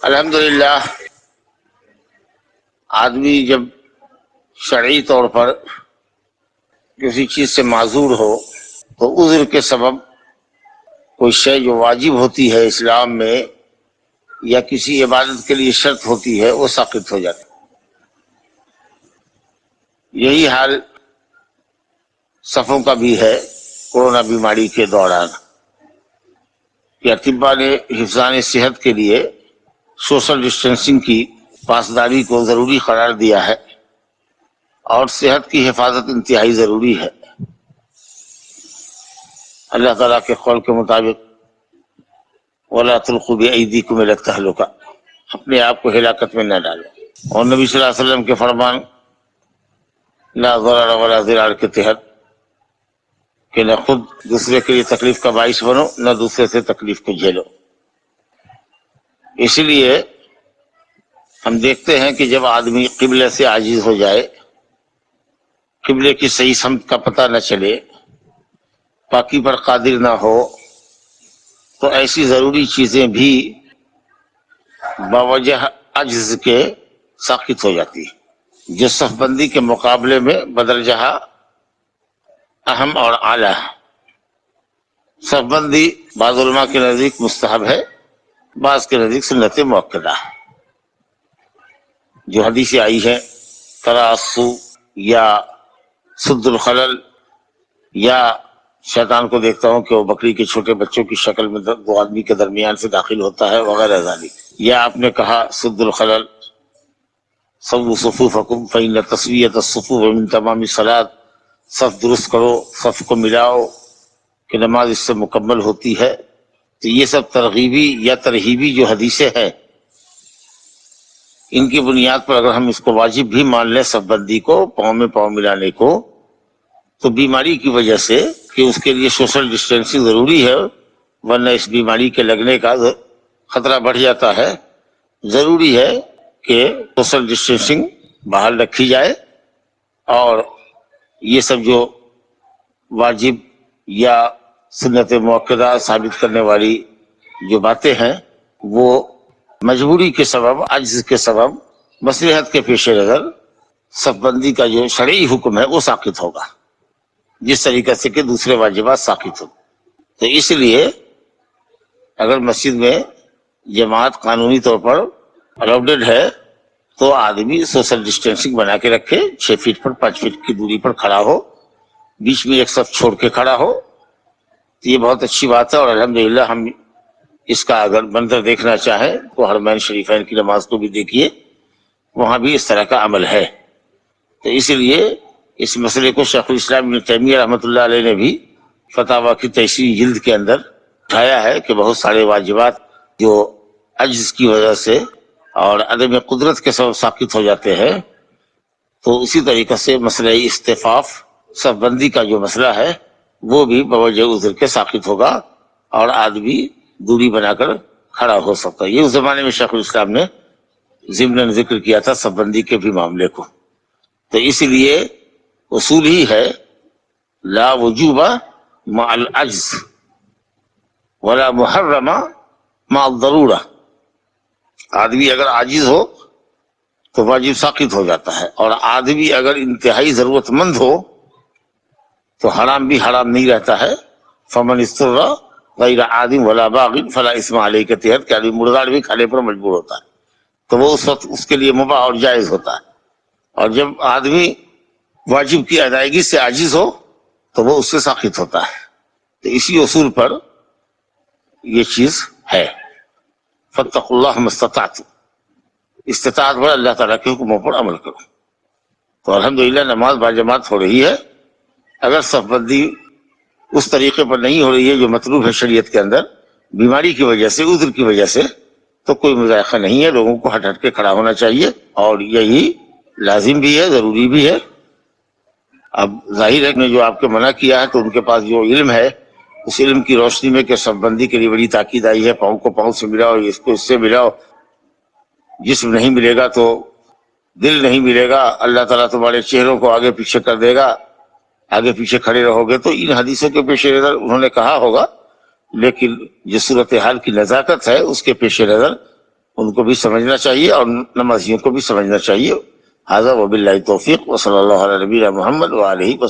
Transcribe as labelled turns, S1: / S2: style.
S1: الحمدللہ آدمی جب شرعی طور پر کسی چیز سے معذور ہو تو عذر کے سبب کوئی شے جو واجب ہوتی ہے اسلام میں یا کسی عبادت کے لیے شرط ہوتی ہے وہ ساقط ہو جاتی ہے۔ یہی حال صفوں کا بھی ہے کورونا بیماری کے دوران کہ اطباء نے حفظان صحت کے لیے سوشل ڈسٹینسنگ کی پاسداری کو ضروری قرار دیا ہے اور صحت کی حفاظت انتہائی ضروری ہے۔ اللہ تعالیٰ کے قول کے مطابق وَلَا تُلْقُوا بِأَيْدِيكُمْ إِلَى التَّهْلُكَةِ، اپنے آپ کو ہلاکت میں نہ ڈالیں، اور نبی صلی اللہ علیہ وسلم کے فرمان لا ضرر ولا ضرار کے تحت کہ نہ خود دوسرے کے لیے تکلیف کا باعث بنو نہ دوسرے سے تکلیف کو جھیلو۔ اسی لیے ہم دیکھتے ہیں کہ جب آدمی قبلے سے عاجز ہو جائے، قبلے کی صحیح سمت کا پتہ نہ چلے، پاکی پر قادر نہ ہو، تو ایسی ضروری چیزیں بھی باوجہ عجز کے ساقط ہو جاتی ہیں جو صف بندی کے مقابلے میں بدرجہ اہم اور اعلیٰ ہے۔ صف بندی بعض علماء کے نزدیک مستحب ہے، بعض کے نزدیک سنت مؤکدہ ہے۔ جو حدیثیں آئی ہیں تراصو یا سد الخلل یا شیطان کو دیکھتا ہوں کہ وہ بکری کے چھوٹے بچوں کی شکل میں دو آدمی کے درمیان سے داخل ہوتا ہے وغیرہ ذالک، یا آپ نے کہا سد الخلل سووا صفوفکم فإن تسویۃ الصفوف من تمام الصلاۃ، صف درست کرو، صف کو ملاؤ کہ نماز اس سے مکمل ہوتی ہے۔ تو یہ سب ترغیبی یا ترہیبی جو حدیثیں ہیں، ان کی بنیاد پر اگر ہم اس کو واجب بھی مان لیں صف بندی کو، پاؤں میں پاؤں ملانے کو، تو بیماری کی وجہ سے کہ اس کے لیے سوشل ڈسٹینسنگ ضروری ہے ورنہ اس بیماری کے لگنے کا خطرہ بڑھ جاتا ہے، ضروری ہے کہ سوشل ڈسٹینسنگ بحال رکھی جائے، اور یہ سب جو واجب یا سنت مؤکدہ ثابت کرنے والی جو باتیں ہیں وہ مجبوری کے سبب، عجز کے سبب، مصلحت کے پیش نظر صف بندی کا جو شرعی حکم ہے وہ ساقط ہوگا جس طریقے سے کہ دوسرے واجبات ساقط ہو۔ تو اس لیے اگر مسجد میں جماعت قانونی طور پر الاؤڈڈ ہے تو آدمی سوشل ڈسٹینسنگ بنا کے رکھے، 6 فٹ پر 5 فٹ کی دوری پر کھڑا ہو، بیچ میں ایک صف چھوڑ کے کھڑا ہو، تو یہ بہت اچھی بات ہے۔ اور الحمدللہ ہم اس کا اگر منظر دیکھنا چاہیں تو حرمین شریفین کی نماز کو بھی دیکھیے، وہاں بھی اس طرح کا عمل ہے۔ تو اس لیے اس مسئلے کو شیخ الاسلام ابن تیمیہ رحمۃ اللہ علیہ نے بھی فتاویٰ کی تیسری جلد کے اندر اٹھایا ہے کہ بہت سارے واجبات جو عجز کی وجہ سے اور عدم قدرت کے سبب ساقط ہو جاتے ہیں، تو اسی طریقے سے مسئلہ استفاف صف بندی کا جو مسئلہ ہے وہ بھی بوجہ عذر کے ساقط ہوگا اور آدمی دوری بنا کر کھڑا ہو سکتا ہے۔ یہ اس زمانے میں شیخ الاسلام نے ضمن ذکر کیا تھا صف بندی کے بھی معاملے کو۔ تو اس لیے اصول ہی ہے لا وجوب مع العجز ولا محرم مع الضرورہ، آدمی اگر عاجز ہو تو واجب ساقط ہو جاتا ہے، اور آدمی اگر انتہائی ضرورت مند ہو تو حرام بھی حرام نہیں رہتا ہے۔ فمن اضطر غیر عاد ولا باغ فلا اثم علیہ کے تحت کہ آدمی مردار بھی کھانے پر مجبور ہوتا ہے تو وہ اس وقت اس کے لیے مباح اور جائز ہوتا ہے، اور جب آدمی واجب کی ادائیگی سے عاجز ہو تو وہ اس سے ساقط ہوتا ہے۔ تو اسی اصول پر یہ چیز ہے، فاتقوا اللہ ما استطعتم، استطاعت پر اللہ تعالیٰ کے حکموں پر عمل کرو۔ تو الحمدللہ نماز باجماعت ہو رہی ہے۔ اگر صف بندی اس طریقے پر نہیں ہو رہی ہے جو مطلوب ہے شریعت کے اندر، بیماری کی وجہ سے، عذر کی وجہ سے، تو کوئی مذائقہ نہیں ہے، لوگوں کو ہٹ ہٹ کے کھڑا ہونا چاہیے، اور یہی لازم بھی ہے، ضروری بھی ہے۔ اب ظاہر ہے کہ جو آپ کے منع کیا ہے تو ان کے پاس جو علم ہے اس علم کی روشنی میں کہ صف بندی کے لیے بڑی تاکید آئی ہے، پاؤں کو پاؤں سے ملاؤ، اس کو اس سے ملاؤ، جسم نہیں ملے گا تو دل نہیں ملے گا، اللہ تعالیٰ تمہارے چہروں کو آگے پیچھے کر دے گا، آگے پیچھے کھڑے رہو گے، تو ان حدیثوں کے پیش نظر انہوں نے کہا ہوگا، لیکن جو صورتحال کی نزاکت ہے اس کے پیش نظر
S2: ان کو بھی سمجھنا چاہیے اور نمازیوں کو بھی سمجھنا چاہیے. ھذا وباللہ توفیق وصلی اللہ علی نبینا محمد وآلہ